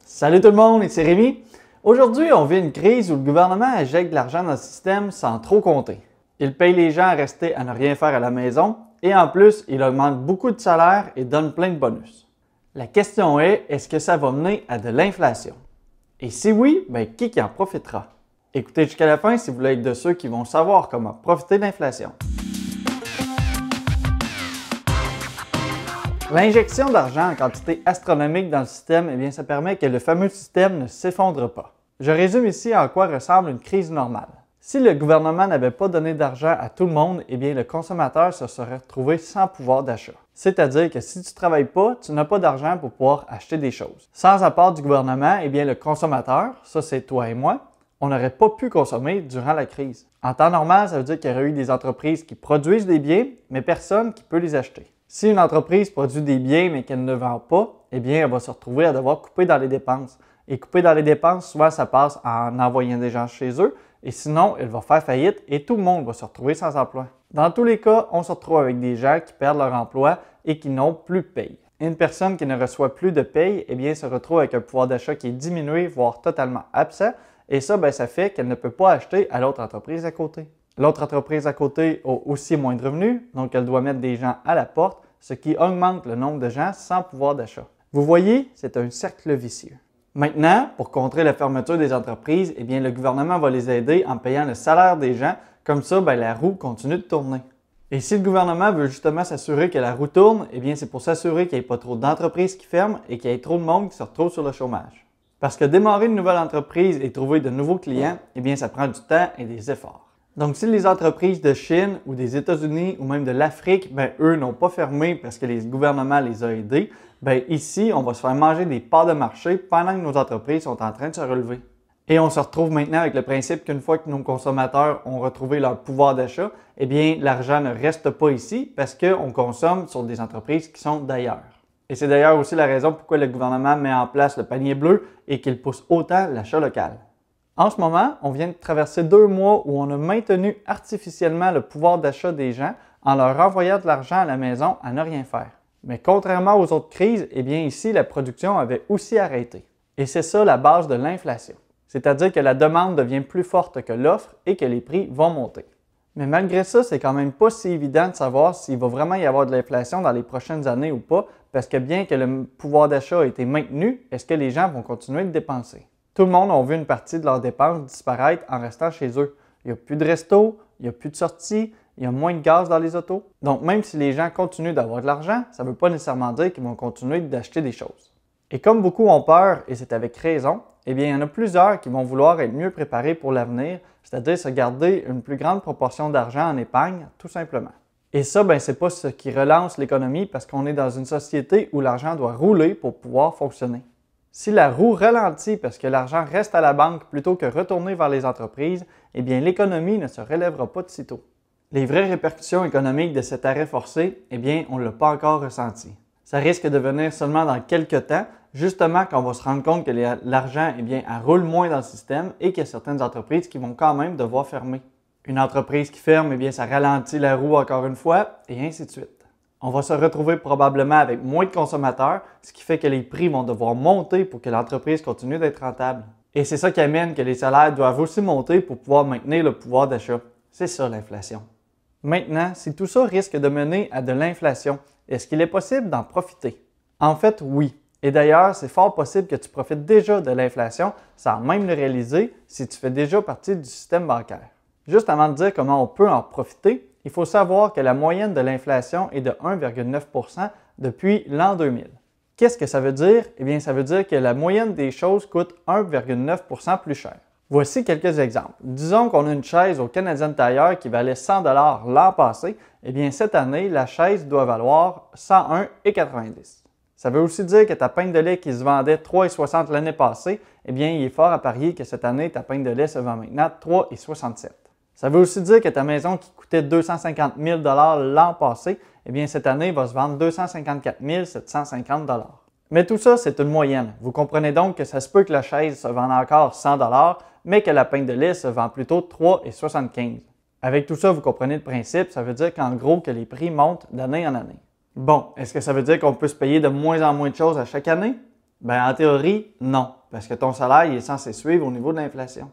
Salut tout le monde, ici Rémi. Aujourd'hui, on vit une crise où le gouvernement injecte de l'argent dans le système sans trop compter. Il paye les gens à rester à ne rien faire à la maison et en plus, il augmente beaucoup de salaires et donne plein de bonus. La question est-ce que ça va mener à de l'inflation? Et si oui, qui en profitera? Écoutez jusqu'à la fin si vous voulez être de ceux qui vont savoir comment profiter de l'inflation. L'injection d'argent en quantité astronomique dans le système, ça permet que le fameux système ne s'effondre pas. Je résume ici en quoi ressemble une crise normale. Si le gouvernement n'avait pas donné d'argent à tout le monde, le consommateur se serait retrouvé sans pouvoir d'achat. C'est-à-dire que si tu ne travailles pas, tu n'as pas d'argent pour pouvoir acheter des choses. Sans apport du gouvernement, le consommateur, ça c'est toi et moi, on n'aurait pas pu consommer durant la crise. En temps normal, ça veut dire qu'il y aurait eu des entreprises qui produisent des biens, mais personne qui peut les acheter. Si une entreprise produit des biens mais qu'elle ne vend pas, elle va se retrouver à devoir couper dans les dépenses. Et couper dans les dépenses, souvent ça passe en envoyant des gens chez eux, et sinon, elle va faire faillite et tout le monde va se retrouver sans emploi. Dans tous les cas, on se retrouve avec des gens qui perdent leur emploi et qui n'ont plus de paye. Une personne qui ne reçoit plus de paye, se retrouve avec un pouvoir d'achat qui est diminué, voire totalement absent, et ça, ça fait qu'elle ne peut pas acheter à l'autre entreprise à côté. L'autre entreprise à côté a aussi moins de revenus, donc elle doit mettre des gens à la porte, ce qui augmente le nombre de gens sans pouvoir d'achat. Vous voyez, c'est un cercle vicieux. Maintenant, pour contrer la fermeture des entreprises, le gouvernement va les aider en payant le salaire des gens, comme ça, la roue continue de tourner. Et si le gouvernement veut justement s'assurer que la roue tourne, c'est pour s'assurer qu'il n'y ait pas trop d'entreprises qui ferment et qu'il y ait trop de monde qui se retrouve sur le chômage. Parce que démarrer une nouvelle entreprise et trouver de nouveaux clients, ça prend du temps et des efforts. Donc, si les entreprises de Chine ou des États-Unis ou même de l'Afrique, eux n'ont pas fermé parce que les gouvernements les ont aidés, ici, on va se faire manger des parts de marché pendant que nos entreprises sont en train de se relever. Et on se retrouve maintenant avec le principe qu'une fois que nos consommateurs ont retrouvé leur pouvoir d'achat, l'argent ne reste pas ici parce qu'on consomme sur des entreprises qui sont d'ailleurs. Et c'est d'ailleurs aussi la raison pourquoi le gouvernement met en place le panier bleu et qu'il pousse autant l'achat local. En ce moment, on vient de traverser 2 mois où on a maintenu artificiellement le pouvoir d'achat des gens en leur envoyant de l'argent à la maison à ne rien faire. Mais contrairement aux autres crises, ici, la production avait aussi arrêté. Et c'est ça la base de l'inflation. C'est-à-dire que la demande devient plus forte que l'offre et que les prix vont monter. Mais malgré ça, c'est quand même pas si évident de savoir s'il va vraiment y avoir de l'inflation dans les prochaines années ou pas, parce que bien que le pouvoir d'achat a été maintenu, est-ce que les gens vont continuer de dépenser? Tout le monde a vu une partie de leurs dépenses disparaître en restant chez eux. Il n'y a plus de resto, il n'y a plus de sorties, il y a moins de gaz dans les autos. Donc même si les gens continuent d'avoir de l'argent, ça ne veut pas nécessairement dire qu'ils vont continuer d'acheter des choses. Et comme beaucoup ont peur, et c'est avec raison, il y en a plusieurs qui vont vouloir être mieux préparés pour l'avenir, c'est-à-dire se garder une plus grande proportion d'argent en épargne, tout simplement. Et ça, c'est pas ce qui relance l'économie parce qu'on est dans une société où l'argent doit rouler pour pouvoir fonctionner. Si la roue ralentit parce que l'argent reste à la banque plutôt que retourner vers les entreprises, l'économie ne se relèvera pas de sitôt. Les vraies répercussions économiques de cet arrêt forcé, on ne l'a pas encore ressenti. Ça risque de venir seulement dans quelques temps, justement quand on va se rendre compte que l'argent, elle roule moins dans le système et qu'il y a certaines entreprises qui vont quand même devoir fermer. Une entreprise qui ferme, ça ralentit la roue encore une fois, et ainsi de suite. On va se retrouver probablement avec moins de consommateurs, ce qui fait que les prix vont devoir monter pour que l'entreprise continue d'être rentable. Et c'est ça qui amène que les salaires doivent aussi monter pour pouvoir maintenir le pouvoir d'achat. C'est ça l'inflation. Maintenant, si tout ça risque de mener à de l'inflation, est-ce qu'il est possible d'en profiter? En fait, oui. Et d'ailleurs, c'est fort possible que tu profites déjà de l'inflation sans même le réaliser si tu fais déjà partie du système bancaire. Juste avant de dire comment on peut en profiter, il faut savoir que la moyenne de l'inflation est de 1,9 % depuis l'an 2000. Qu'est-ce que ça veut dire? Ça veut dire que la moyenne des choses coûte 1,9 % plus cher. Voici quelques exemples. Disons qu'on a une chaise au Canadian Tire qui valait 100 $ l'an passé. Cette année, la chaise doit valoir 101,90 $. Ça veut aussi dire que ta pinte de lait qui se vendait 3,60 € l'année passée, il est fort à parier que cette année, ta pinte de lait se vend maintenant 3,67 $. Ça veut aussi dire que ta maison qui coûtait 250 000 $ l'an passé, cette année va se vendre 254 750 $. Mais tout ça, c'est une moyenne. Vous comprenez donc que ça se peut que la chaise se vende encore 100 $, mais que la pinte de lait se vend plutôt 3,75 $. Avec tout ça, vous comprenez le principe, ça veut dire qu'en gros, que les prix montent d'année en année. Bon, est-ce que ça veut dire qu'on peut se payer de moins en moins de choses à chaque année? Ben, en théorie, non, parce que ton salaire il est censé suivre au niveau de l'inflation.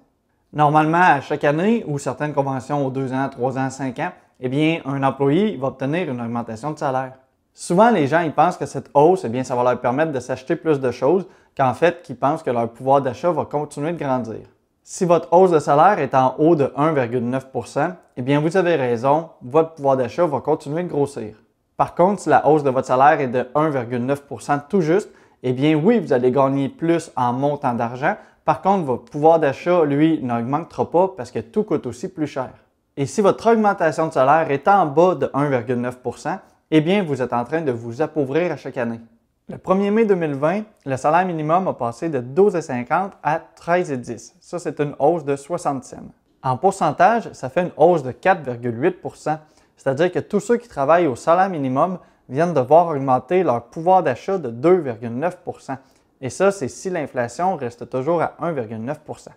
Normalement, à chaque année, ou certaines conventions aux 2 ans, 3 ans, 5 ans, eh bien, un employé va obtenir une augmentation de salaire. Souvent, les gens ils pensent que cette hausse, eh bien, ça va leur permettre de s'acheter plus de choses, qu'en fait, qu'ils pensent que leur pouvoir d'achat va continuer de grandir. Si votre hausse de salaire est en haut de 1,9 %, eh bien, vous avez raison, votre pouvoir d'achat va continuer de grossir. Par contre, si la hausse de votre salaire est de 1,9 % tout juste, eh bien oui, vous allez gagner plus en montant d'argent. Par contre, votre pouvoir d'achat, lui, n'augmentera pas parce que tout coûte aussi plus cher. Et si votre augmentation de salaire est en bas de 1,9 %, eh bien, vous êtes en train de vous appauvrir à chaque année. Le 1er mai 2020, le salaire minimum a passé de 12,50 à 13,10. Ça, c'est une hausse de 60 cents. En pourcentage, ça fait une hausse de 4,8 %. C'est-à-dire que tous ceux qui travaillent au salaire minimum viennent de voir augmenter leur pouvoir d'achat de 2,9 %. Et ça, c'est si l'inflation reste toujours à 1,9 %.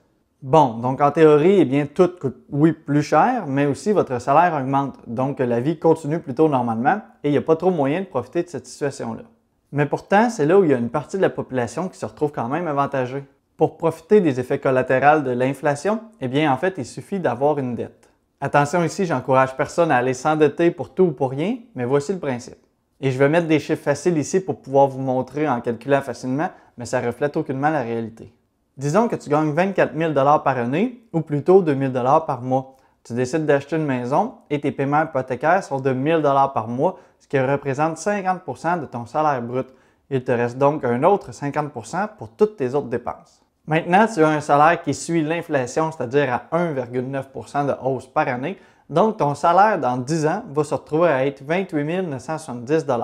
Bon, donc en théorie, eh bien, tout coûte, oui, plus cher, mais aussi votre salaire augmente. Donc, la vie continue plutôt normalement et il n'y a pas trop moyen de profiter de cette situation-là. Mais pourtant, c'est là où il y a une partie de la population qui se retrouve quand même avantagée. Pour profiter des effets collatéraux de l'inflation, eh bien, en fait, il suffit d'avoir une dette. Attention ici, j'encourage personne à aller s'endetter pour tout ou pour rien, mais voici le principe. Et je vais mettre des chiffres faciles ici pour pouvoir vous montrer en calculant facilement, mais ça ne reflète aucunement la réalité. Disons que tu gagnes 24 000 $ par année, ou plutôt 2 000 $ par mois. Tu décides d'acheter une maison et tes paiements hypothécaires sont de 1 000 $ par mois, ce qui représente 50 % de ton salaire brut. Il te reste donc un autre 50 % pour toutes tes autres dépenses. Maintenant, tu as un salaire qui suit l'inflation, c'est-à-dire à 1,9 % de hausse par année. Donc, ton salaire dans 10 ans va se retrouver à être 28 970 $.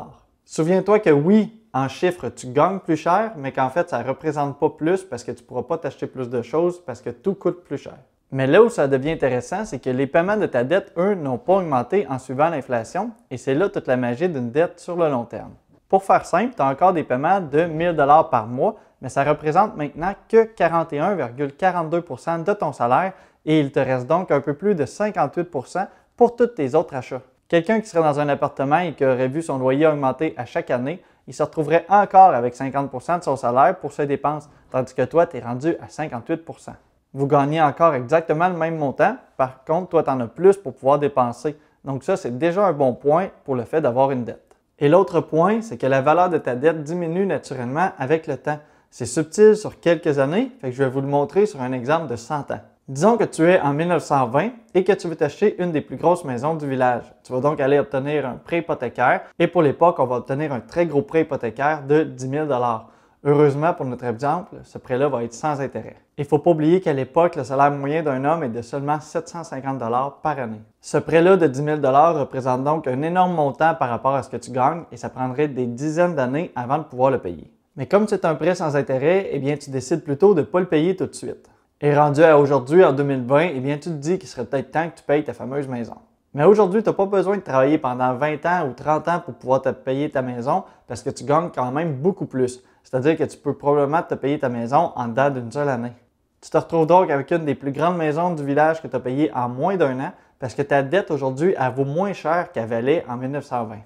Souviens-toi que oui, en chiffres, tu gagnes plus cher, mais qu'en fait, ça ne représente pas plus parce que tu ne pourras pas t'acheter plus de choses parce que tout coûte plus cher. Mais là où ça devient intéressant, c'est que les paiements de ta dette, eux, n'ont pas augmenté en suivant l'inflation et c'est là toute la magie d'une dette sur le long terme. Pour faire simple, tu as encore des paiements de 1 000 $ par mois, mais ça représente maintenant que 41,42 % de ton salaire et il te reste donc un peu plus de 58 % pour tous tes autres achats. Quelqu'un qui serait dans un appartement et qui aurait vu son loyer augmenter à chaque année, il se retrouverait encore avec 50 % de son salaire pour ses dépenses, tandis que toi, tu es rendu à 58 %. Vous gagnez encore exactement le même montant, par contre, toi, tu en as plus pour pouvoir dépenser. Donc ça, c'est déjà un bon point pour le fait d'avoir une dette. Et l'autre point, c'est que la valeur de ta dette diminue naturellement avec le temps. C'est subtil sur quelques années, fait que je vais vous le montrer sur un exemple de 100 ans. Disons que tu es en 1920 et que tu veux t'acheter une des plus grosses maisons du village. Tu vas donc aller obtenir un prêt hypothécaire et pour l'époque, on va obtenir un très gros prêt hypothécaire de 10 000 $. Heureusement, pour notre exemple, ce prêt-là va être sans intérêt. Il ne faut pas oublier qu'à l'époque, le salaire moyen d'un homme est de seulement 750 $ par année. Ce prêt-là de 10 000 $ représente donc un énorme montant par rapport à ce que tu gagnes et ça prendrait des dizaines d'années avant de pouvoir le payer. Mais comme c'est un prêt sans intérêt, eh bien, tu décides plutôt de ne pas le payer tout de suite. Et rendu à aujourd'hui, en 2020, eh bien, tu te dis qu'il serait peut-être temps que tu payes ta fameuse maison. Mais aujourd'hui, tu n'as pas besoin de travailler pendant 20 ans ou 30 ans pour pouvoir te payer ta maison parce que tu gagnes quand même beaucoup plus. C'est-à-dire que tu peux probablement te payer ta maison en dedans d'une seule année. Tu te retrouves donc avec une des plus grandes maisons du village que tu as payée en moins d'un an parce que ta dette aujourd'hui, elle vaut moins cher qu'elle valait en 1920.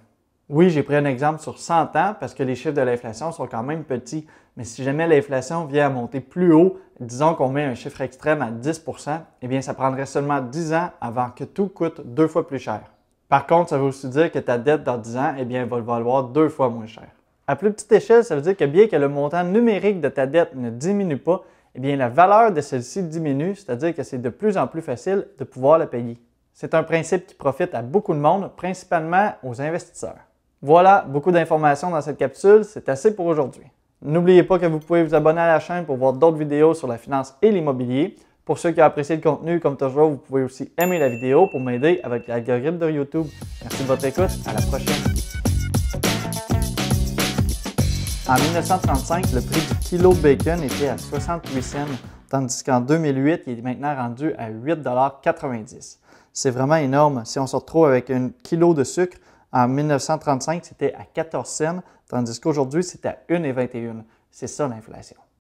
Oui, j'ai pris un exemple sur 100 ans parce que les chiffres de l'inflation sont quand même petits, mais si jamais l'inflation vient à monter plus haut, disons qu'on met un chiffre extrême à 10 %, eh bien ça prendrait seulement 10 ans avant que tout coûte 2 fois plus cher. Par contre, ça veut aussi dire que ta dette dans 10 ans, eh bien, va valoir 2 fois moins cher. À plus petite échelle, ça veut dire que bien que le montant numérique de ta dette ne diminue pas, eh bien la valeur de celle-ci diminue, c'est-à-dire que c'est de plus en plus facile de pouvoir la payer. C'est un principe qui profite à beaucoup de monde, principalement aux investisseurs. Voilà, beaucoup d'informations dans cette capsule, c'est assez pour aujourd'hui. N'oubliez pas que vous pouvez vous abonner à la chaîne pour voir d'autres vidéos sur la finance et l'immobilier. Pour ceux qui ont apprécié le contenu, comme toujours, vous pouvez aussi aimer la vidéo pour m'aider avec l'algorithme de YouTube. Merci de votre écoute, à la prochaine. En 1935, le prix du kilo de bacon était à 68 cents, tandis qu'en 2008, il est maintenant rendu à 8,90 $. C'est vraiment énorme. Si on se retrouve avec un kilo de sucre, en 1935, c'était à 14 cents, tandis qu'aujourd'hui, c'est à 1,21 $. C'est ça l'inflation.